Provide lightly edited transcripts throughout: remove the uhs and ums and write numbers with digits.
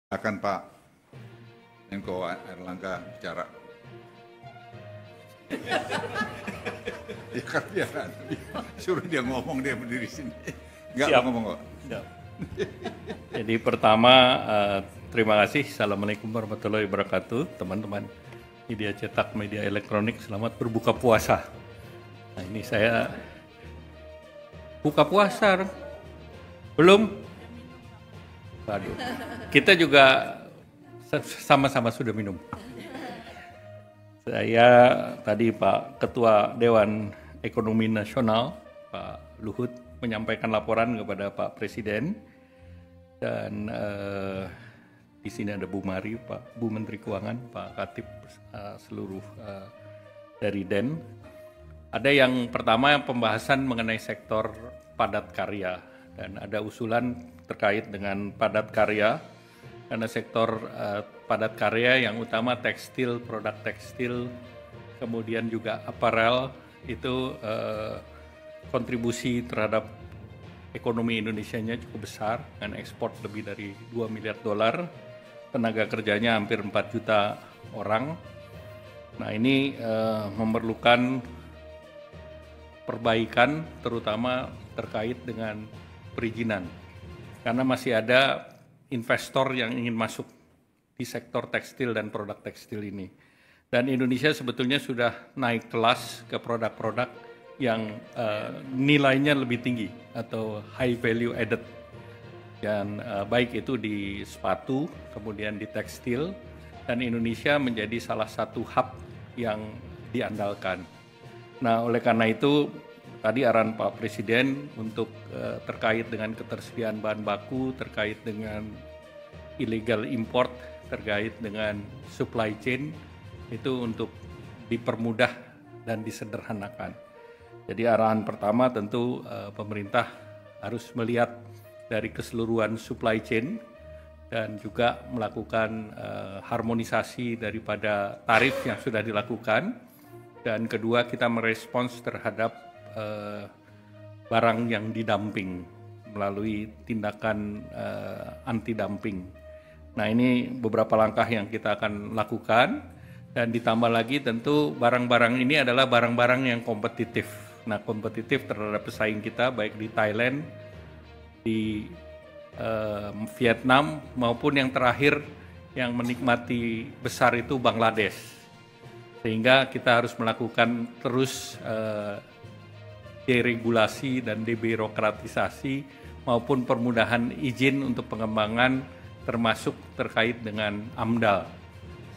Akan Pak Menko Airlangga bicara. Ya kan biarkan, suruh dia ngomong, dia berdiri sini. Enggak ngomong kok. Siap. Jadi pertama, terima kasih. Assalamualaikum warahmatullahi wabarakatuh, teman-teman media cetak, media elektronik. Selamat berbuka puasa. Nah, ini saya buka puasa, belum? Waduh, kita juga sama-sama sudah minum. Saya tadi Pak Ketua Dewan Ekonomi Nasional, Pak Luhut, menyampaikan laporan kepada Pak Presiden, dan di sini ada Bu Mari, Pak Bu Menteri Keuangan, Pak Katib, seluruh dari DEN. Ada yang pertama pembahasan mengenai sektor padat karya, dan ada usulan terkait dengan padat karya, karena sektor padat karya yang utama tekstil, produk tekstil, kemudian juga aparel, itu kontribusi terhadap ekonomi Indonesianya cukup besar, dengan ekspor lebih dari 2 miliar dolar, tenaga kerjanya hampir 4 juta orang. Nah, ini memerlukan perbaikan terutama terkait dengan perizinan, karena masih ada investor yang ingin masuk di sektor tekstil dan produk tekstil ini. Dan Indonesia sebetulnya sudah naik kelas ke produk-produk yang nilainya lebih tinggi atau high value added. Dan baik itu di sepatu, kemudian di tekstil, dan Indonesia menjadi salah satu hub yang diandalkan. Nah, oleh karena itu tadi arahan Pak Presiden untuk terkait dengan ketersediaan bahan baku, terkait dengan illegal import, terkait dengan supply chain, itu untuk dipermudah dan disederhanakan. Jadi arahan pertama tentu pemerintah harus melihat dari keseluruhan supply chain dan juga melakukan harmonisasi daripada tarif yang sudah dilakukan. Dan kedua, kita merespons terhadap barang yang didumping melalui tindakan anti-dumping. Nah, ini beberapa langkah yang kita akan lakukan, dan ditambah lagi tentu barang-barang ini adalah barang-barang yang kompetitif. Nah, kompetitif terhadap pesaing kita baik di Thailand, di Vietnam, maupun yang terakhir yang menikmati besar itu Bangladesh. Sehingga kita harus melakukan terus deregulasi dan debirokratisasi maupun permudahan izin untuk pengembangan, termasuk terkait dengan AMDAL.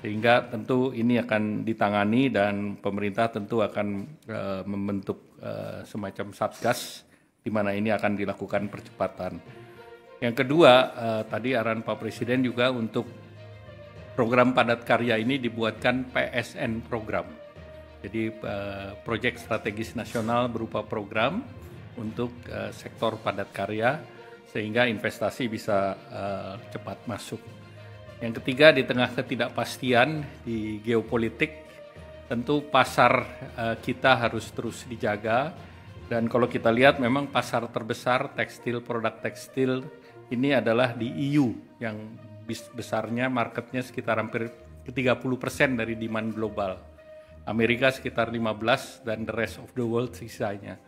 Sehingga tentu ini akan ditangani, dan pemerintah tentu akan membentuk semacam satgas di mana ini akan dilakukan percepatan. Yang kedua, tadi arahan Pak Presiden juga untuk program padat karya ini dibuatkan PSN program. Jadi proyek strategis nasional berupa program untuk sektor padat karya, sehingga investasi bisa cepat masuk. Yang ketiga, di tengah ketidakpastian di geopolitik, tentu pasar kita harus terus dijaga. Dan kalau kita lihat memang pasar terbesar tekstil, produk tekstil ini adalah di EU, yang besarnya marketnya sekitar hampir 30% dari demand global. Amerika sekitar 15%, dan the rest of the world sisanya.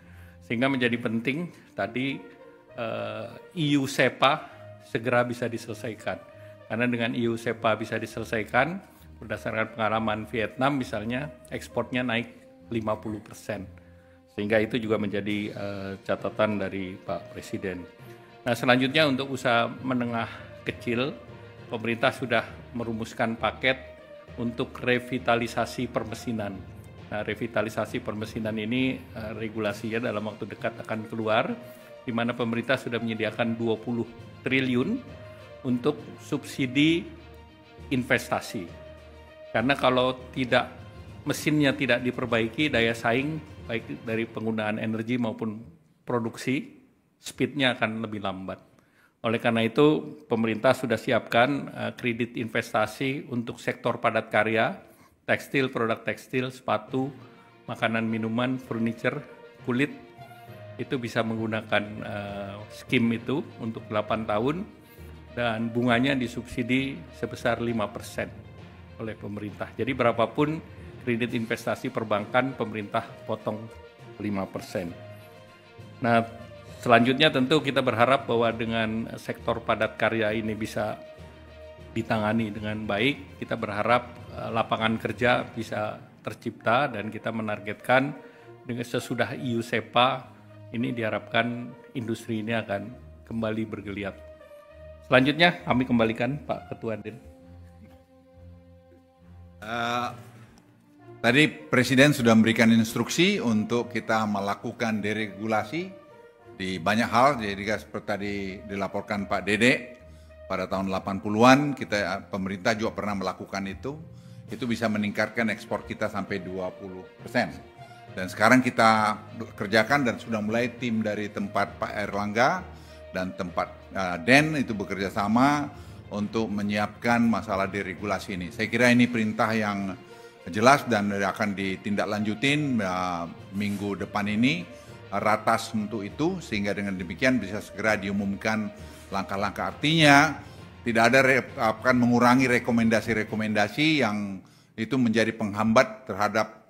Sehingga menjadi penting tadi EU SEPA segera bisa diselesaikan. Karena dengan EU SEPA bisa diselesaikan, berdasarkan pengalaman Vietnam misalnya, ekspornya naik 50%. Sehingga itu juga menjadi catatan dari Pak Presiden. Nah, selanjutnya untuk usaha menengah kecil, pemerintah sudah merumuskan paket untuk revitalisasi permesinan. Nah, revitalisasi permesinan ini regulasinya dalam waktu dekat akan keluar, di mana pemerintah sudah menyediakan 20 triliun untuk subsidi investasi. Karena kalau mesinnya tidak diperbaiki, daya saing baik dari penggunaan energi maupun produksi, speednya akan lebih lambat. Oleh karena itu, pemerintah sudah siapkan kredit investasi untuk sektor padat karya, tekstil, produk tekstil, sepatu, makanan, minuman, furniture, kulit. Itu bisa menggunakan skim itu untuk 8 tahun, dan bunganya disubsidi sebesar 5% oleh pemerintah. Jadi berapapun kredit investasi perbankan, pemerintah potong 5%. Nah, selanjutnya tentu kita berharap bahwa dengan sektor padat karya ini bisa ditangani dengan baik. Kita berharap lapangan kerja bisa tercipta dan kita menargetkan dengan sesudah EU SEPA ini diharapkan industri ini akan kembali bergeliat. Selanjutnya kami kembalikan Pak Ketua Den. Tadi Presiden sudah memberikan instruksi untuk kita melakukan deregulasi di banyak hal. Jadi seperti tadi dilaporkan Pak Dede, pada tahun 80-an pemerintah juga pernah melakukan itu. Itu bisa meningkatkan ekspor kita sampai 20%. Dan sekarang kita kerjakan dan sudah mulai tim dari tempat Pak Erlangga dan tempat Den itu bekerja sama untuk menyiapkan masalah deregulasi ini. Saya kira ini perintah yang jelas dan akan ditindaklanjutin minggu depan ini, ratas untuk itu, sehingga dengan demikian bisa segera diumumkan langkah-langkah. Artinya tidak ada akan mengurangi rekomendasi-rekomendasi yang itu menjadi penghambat terhadap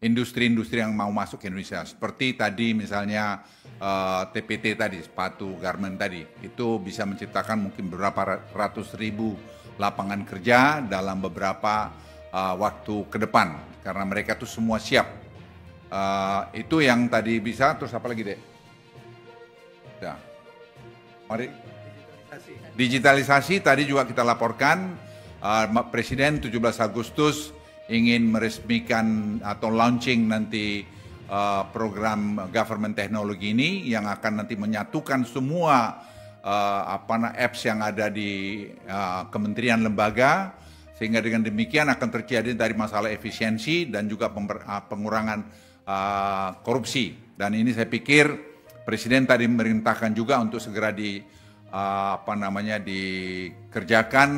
industri-industri yang mau masuk ke Indonesia. Seperti tadi misalnya TPT tadi, sepatu garment tadi, itu bisa menciptakan mungkin beberapa ratus ribu lapangan kerja dalam beberapa waktu ke depan, karena mereka tuh semua siap. Itu yang tadi bisa, terus apa lagi, Dek? Ya. Mari. Digitalisasi tadi juga kita laporkan, Presiden 17 Agustus ingin meresmikan atau launching nanti program government teknologi ini yang akan nanti menyatukan semua apps yang ada di kementerian lembaga, sehingga dengan demikian akan terjadi dari masalah efisiensi dan juga pengurangan korupsi. Dan ini saya pikir Presiden tadi merintahkan juga untuk segera dikerjakan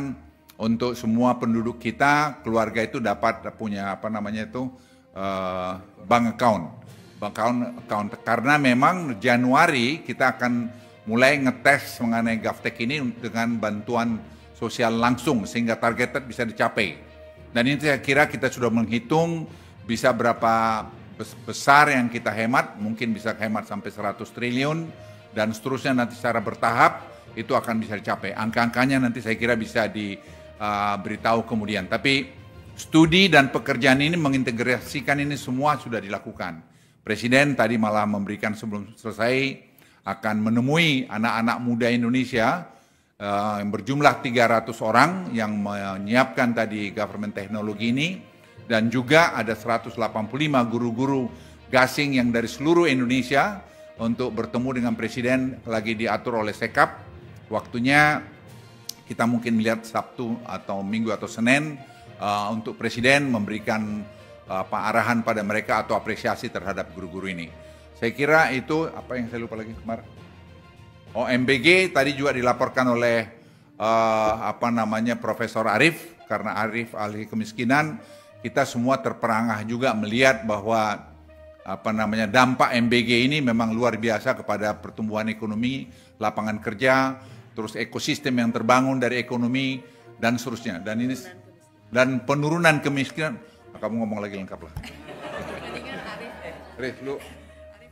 untuk semua penduduk kita, keluarga itu dapat punya bank account. Karena memang Januari kita akan mulai ngetes mengenai GovTech ini dengan bantuan sosial langsung sehingga target bisa dicapai. Dan ini saya kira kita sudah menghitung bisa berapa besar yang kita hemat, mungkin bisa hemat sampai 100 triliun dan seterusnya nanti secara bertahap itu akan bisa dicapai. Angka-angkanya nanti saya kira bisa diberitahu kemudian. Tapi studi dan pekerjaan ini mengintegrasikan ini semua sudah dilakukan. Presiden tadi malah memberikan sebelum selesai akan menemui anak-anak muda Indonesia yang berjumlah 300 orang yang menyiapkan tadi government teknologi ini, dan juga ada 185 guru-guru gasing yang dari seluruh Indonesia untuk bertemu dengan Presiden, lagi diatur oleh Sekap. Waktunya kita mungkin melihat Sabtu atau Minggu atau Senin untuk Presiden memberikan arahan pada mereka atau apresiasi terhadap guru-guru ini. Saya kira itu, apa yang saya lupa lagi kemarin? MBG tadi juga dilaporkan oleh Profesor Arif, karena Arif ahli kemiskinan, kita semua terperangah juga melihat bahwa dampak MBG ini memang luar biasa kepada pertumbuhan ekonomi, lapangan kerja, terus ekosistem yang terbangun dari ekonomi dan seterusnya. Dan penurunan kemiskinan. Kamu ngomong lagi lengkap lah.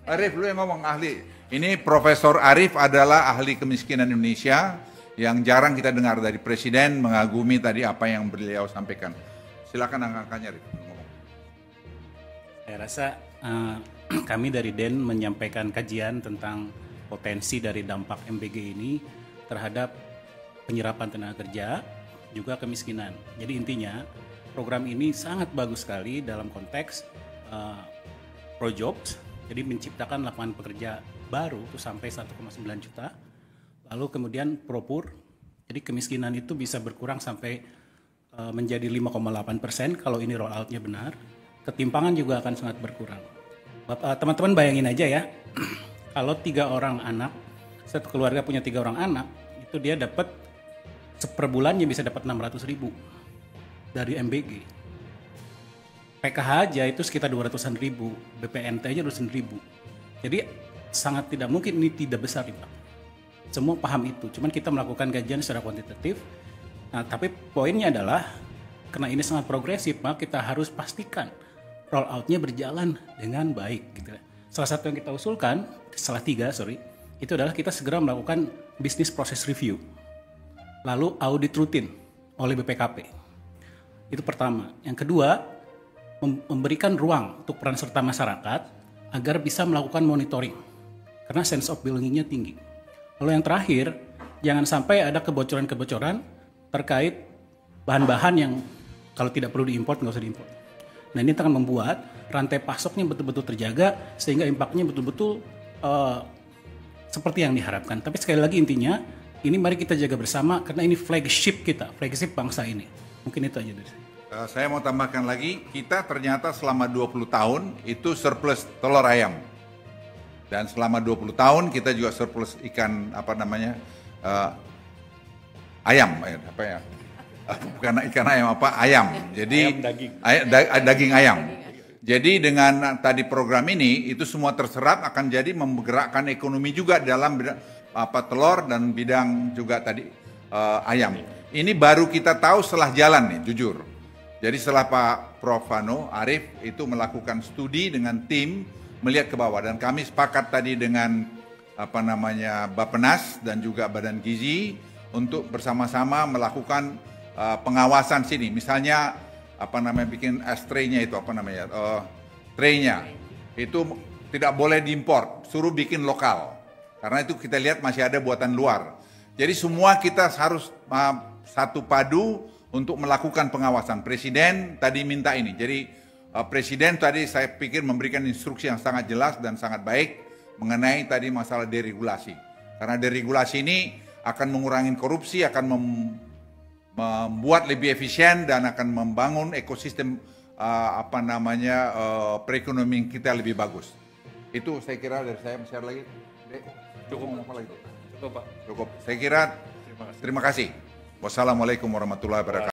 Arif, lu yang ngomong ahli. Ini Profesor Arif adalah ahli kemiskinan Indonesia yang jarang kita dengar dari Presiden, mengagumi tadi apa yang beliau sampaikan. Silakan angka-angkanya, Arif. Saya rasa kami dari DEN menyampaikan kajian tentang potensi dari dampak MBG ini terhadap penyerapan tenaga kerja, juga kemiskinan. Jadi intinya program ini sangat bagus sekali dalam konteks pro-jobs, jadi menciptakan lapangan pekerja baru itu sampai 1,9 juta. Lalu kemudian pro-pur, jadi kemiskinan itu bisa berkurang sampai menjadi 5,8% kalau ini roll out-nya benar. Ketimpangan juga akan sangat berkurang. Teman-teman bayangin aja ya, kalau 3 orang anak, satu keluarga punya 3 orang anak, itu dia dapat per bulannya bisa dapat 600.000 dari MBG. PKH aja itu sekitar 200-an ribu, BPNT aja 200-an ribu. Jadi sangat tidak mungkin ini tidak besar, Pak. Semua paham itu. Cuman kita melakukan kajian secara kuantitatif. Nah, tapi poinnya adalah karena ini sangat progresif, maka kita harus pastikan roll out-nya berjalan dengan baik. Gitu. Salah satu yang kita usulkan, itu adalah kita segera melakukan business process review. Lalu audit rutin oleh BPKP. Itu pertama. Yang kedua, memberikan ruang untuk peran serta masyarakat agar bisa melakukan monitoring. Karena sense of belonging-nya tinggi. Lalu yang terakhir, jangan sampai ada kebocoran-kebocoran terkait bahan-bahan yang kalau tidak perlu diimport, nggak usah diimport. Nah, ini akan membuat rantai pasoknya betul-betul terjaga sehingga impact-nya betul-betul seperti yang diharapkan. Tapi sekali lagi intinya, ini mari kita jaga bersama karena ini flagship kita, flagship bangsa ini. Mungkin itu aja dari saya. Saya mau tambahkan lagi, kita ternyata selama 20 tahun itu surplus telur ayam. Dan selama 20 tahun kita juga surplus ikan ayam, bukan ikan ayam ayam. Jadi daging ayam. Jadi dengan tadi program ini itu semua terserap akan jadi menggerakkan ekonomi juga dalam telur dan bidang juga tadi ayam. Ini baru kita tahu setelah jalan nih, jujur. Jadi setelah Pak Prof. Arief itu melakukan studi dengan tim melihat ke bawah dan kami sepakat tadi dengan Bappenas dan juga Badan Gizi untuk bersama-sama melakukan pengawasan sini. Misalnya bikin tray-nya itu tray-nya itu tidak boleh diimpor, suruh bikin lokal. Karena itu kita lihat masih ada buatan luar. Jadi semua kita harus satu padu untuk melakukan pengawasan. Presiden tadi minta ini. Jadi Presiden tadi saya pikir memberikan instruksi yang sangat jelas dan sangat baik mengenai tadi masalah deregulasi. Karena deregulasi ini akan mengurangi korupsi, akan membuat lebih efisien dan akan membangun ekosistem perekonomian kita lebih bagus. Itu saya kira dari saya. Share lagi. Cukup apa lagi? Cukup, Pak. Cukup. Saya kira terima kasih. Wassalamualaikum warahmatullahi wabarakatuh.